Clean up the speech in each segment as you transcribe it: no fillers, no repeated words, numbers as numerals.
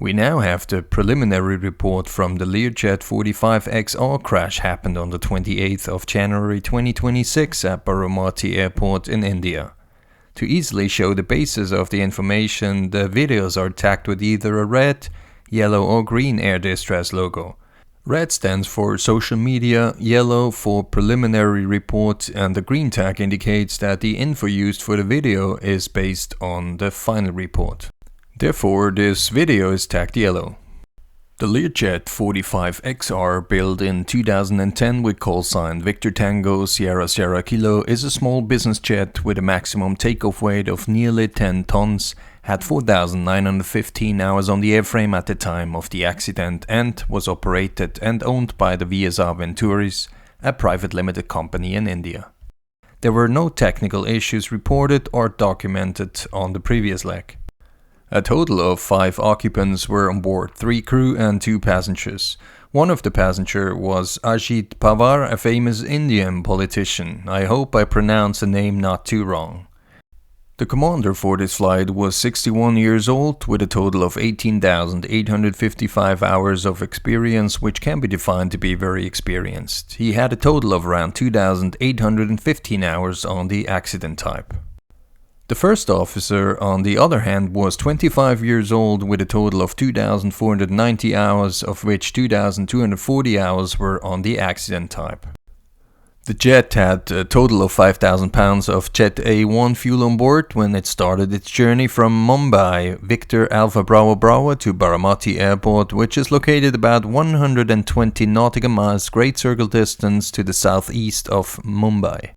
We now have the preliminary report from the Learjet 45XR crash happened on the 28th of January 2026 at Baramati Airport in India. To easily show the basis of the information, the videos are tagged with either a red, yellow or green air distress logo. Red stands for social media, yellow for preliminary report, and the green tag indicates that the info used for the video is based on the final report. Therefore, this video is tagged yellow. The Learjet 45XR, built in 2010 with call sign Victor Tango Sierra Sierra Kilo, is a small business jet with a maximum takeoff weight of nearly 10 tons, had 4,915 hours on the airframe at the time of the accident and was operated and owned by the VSR Venturis, a private limited company in India. There were no technical issues reported or documented on the previous leg. A total of 5 occupants were on board, 3 crew and 2 passengers. One of the passengers was Ajit Pawar, a famous Indian politician. I hope I pronounce the name not too wrong. The commander for this flight was 61 years old with a total of 18,855 hours of experience, which can be defined to be very experienced. He had a total of around 2,815 hours on the accident type. The first officer, on the other hand, was 25 years old with a total of 2,490 hours, of which 2,240 hours were on the accident type. The jet had a total of 5,000 pounds of Jet A1 fuel on board when it started its journey from Mumbai, Victor Alpha Bravo Bravo to Baramati Airport, which is located about 120 nautical miles great circle distance to the southeast of Mumbai.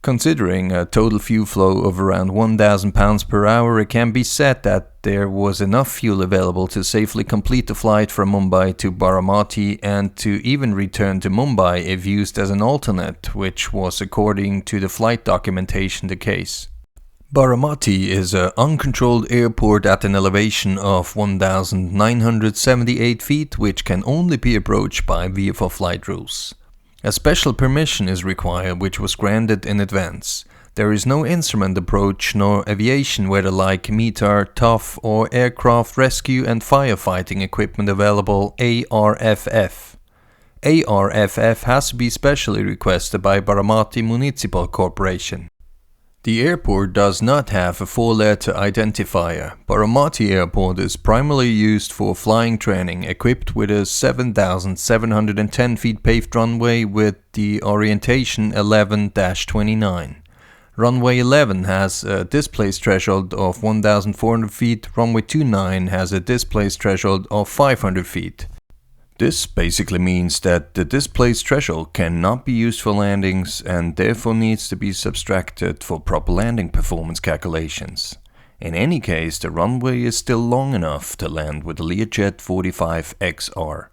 Considering a total fuel flow of around 1,000 pounds per hour, it can be said that there was enough fuel available to safely complete the flight from Mumbai to Baramati and to even return to Mumbai if used as an alternate, which was according to the flight documentation the case. Baramati is an uncontrolled airport at an elevation of 1,978 feet, which can only be approached by VFR flight rules. A special permission is required, which was granted in advance. There is no instrument approach nor aviation weather like METAR, TOF or aircraft rescue and firefighting equipment available ARFF. ARFF has to be specially requested by Baramati Municipal Corporation. The airport does not have a 4-letter identifier. Baramati Airport is primarily used for flying training, equipped with a 7,710 feet paved runway with the orientation 11-29. Runway 11 has a displaced threshold of 1,400 feet, runway 29 has a displaced threshold of 500 feet. This basically means that the displaced threshold cannot be used for landings and therefore needs to be subtracted for proper landing performance calculations. In any case, the runway is still long enough to land with the Learjet 45XR.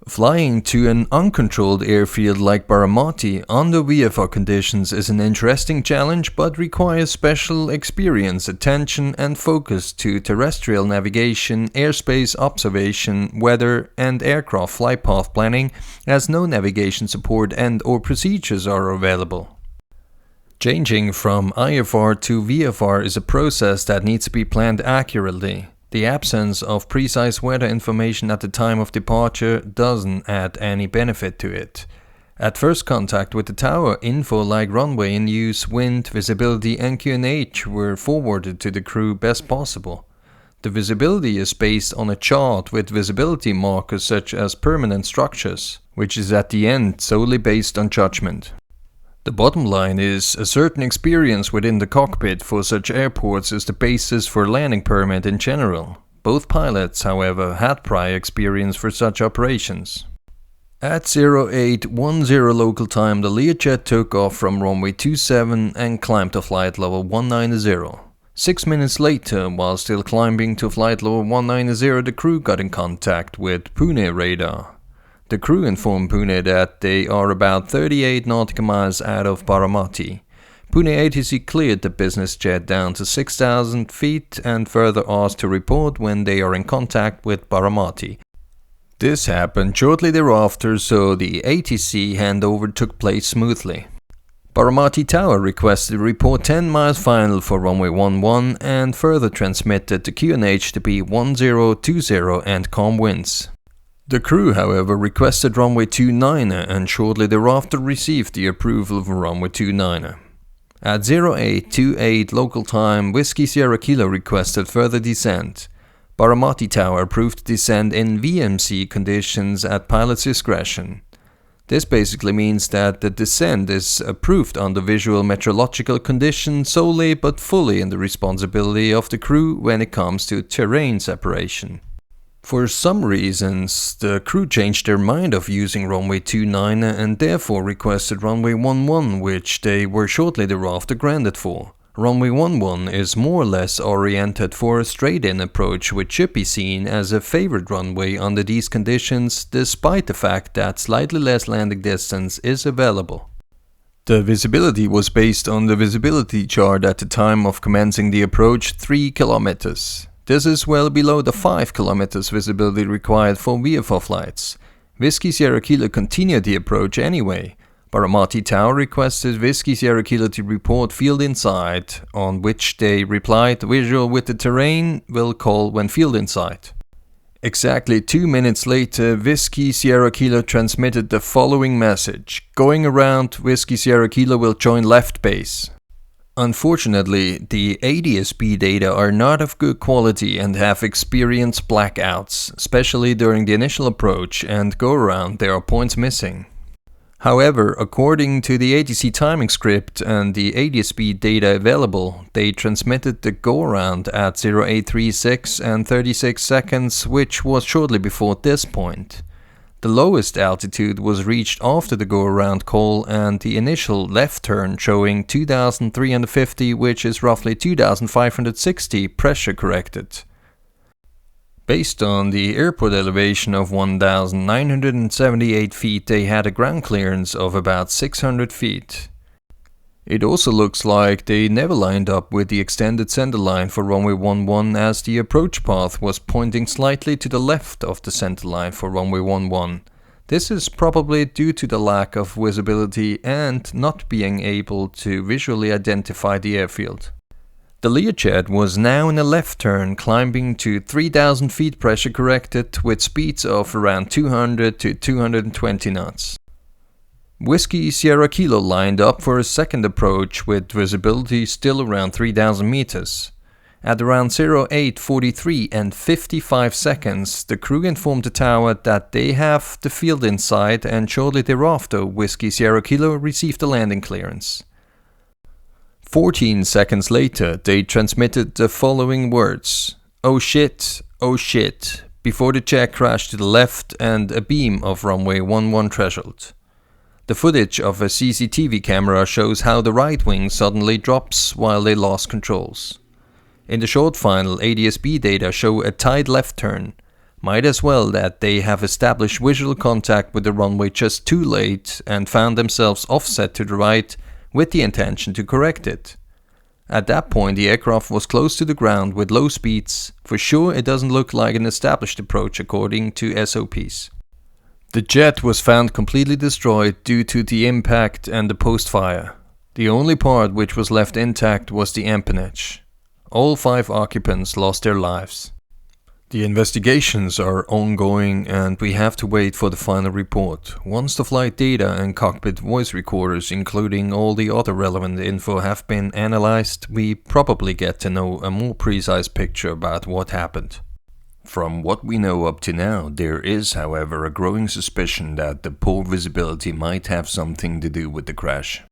Flying to an uncontrolled airfield like Baramati under VFR conditions is an interesting challenge but requires special experience, attention and focus to terrestrial navigation, airspace observation, weather and aircraft flight path planning, as no navigation support and or procedures are available. Changing from IFR to VFR is a process that needs to be planned accurately. The absence of precise weather information at the time of departure doesn't add any benefit to it. At first contact with the tower, info like runway in use, wind, visibility and QNH were forwarded to the crew best possible. The visibility is based on a chart with visibility markers such as permanent structures, which is at the end solely based on judgment. The bottom line is a certain experience within the cockpit for such airports is the basis for landing permit in general. Both pilots, however, had prior experience for such operations. At 0810 local time, the Learjet took off from runway 27 and climbed to flight level 190. 6 minutes later, while still climbing to flight level 190, the crew got in contact with Pune radar. The crew informed Pune that they are about 38 nautical miles out of Baramati. Pune ATC cleared the business jet down to 6,000 feet and further asked to report when they are in contact with Baramati. This happened shortly thereafter, so the ATC handover took place smoothly. Baramati Tower requested a report 10 miles final for runway 11 and further transmitted the QNH to be 1020 and calm winds. The crew, however, requested runway 29 and shortly thereafter received the approval for runway 29. At 0828 local time, Whiskey Sierra Kilo requested further descent. Baramati Tower approved descent in VMC conditions at pilot's discretion. This basically means that the descent is approved under visual meteorological conditions solely but fully in the responsibility of the crew when it comes to terrain separation. For some reasons, the crew changed their mind of using runway 29 and therefore requested runway 11, which they were shortly thereafter granted for. Runway 11 is more or less oriented for a straight-in approach, which should be seen as a favored runway under these conditions, despite the fact that slightly less landing distance is available. The visibility was based on the visibility chart at the time of commencing the approach, 3 kilometers. This is well below the 5 kilometers visibility required for VFR flights. Whiskey Sierra Kilo continued the approach anyway. Baramati Tower requested Whiskey Sierra Kilo to report field insight, on which they replied, "Visual with the terrain, will call when field insight." Exactly 2 minutes later, Whiskey Sierra Kilo transmitted the following message: "Going around, Whiskey Sierra Kilo will join left base." Unfortunately, the ADS-B data are not of good quality and have experienced blackouts, especially during the initial approach and go-around there are points missing. However, according to the ATC timing script and the ADS-B data available, they transmitted the go-around at 0836 and 36 seconds, which was shortly before this point. The lowest altitude was reached after the go-around call and the initial left turn showing 2350, which is roughly 2560 pressure corrected. Based on the airport elevation of 1978 feet, they had a ground clearance of about 600 feet. It also looks like they never lined up with the extended center line for runway 11 as the approach path was pointing slightly to the left of the center line for runway 11. This is probably due to the lack of visibility and not being able to visually identify the airfield. The Learjet was now in a left turn, climbing to 3000 feet pressure corrected with speeds of around 200 to 220 knots. Whiskey Sierra Kilo lined up for a second approach with visibility still around 3000 meters. At around 0843 and 55 seconds, the crew informed the tower that they have the field in sight, and shortly thereafter Whiskey Sierra Kilo received a landing clearance. 14 seconds later, they transmitted the following words: "Oh shit, before the jet crashed to the left and a beam of runway 11 threshold. The footage of a CCTV camera shows how the right wing suddenly drops while they lost controls. In the short final, ADS-B data show a tight left turn. Might as well that they have established visual contact with the runway just too late and found themselves offset to the right with the intention to correct it. At that point the aircraft was close to the ground with low speeds. For sure it doesn't look like an established approach according to SOPs. The jet was found completely destroyed due to the impact and the post-fire. The only part which was left intact was the empennage. All 5 occupants lost their lives. The investigations are ongoing and we have to wait for the final report. Once the flight data and cockpit voice recorders, including all the other relevant info, have been analyzed, we probably get to know a more precise picture about what happened. From what we know up to now, there is, however, a growing suspicion that the poor visibility might have something to do with the crash.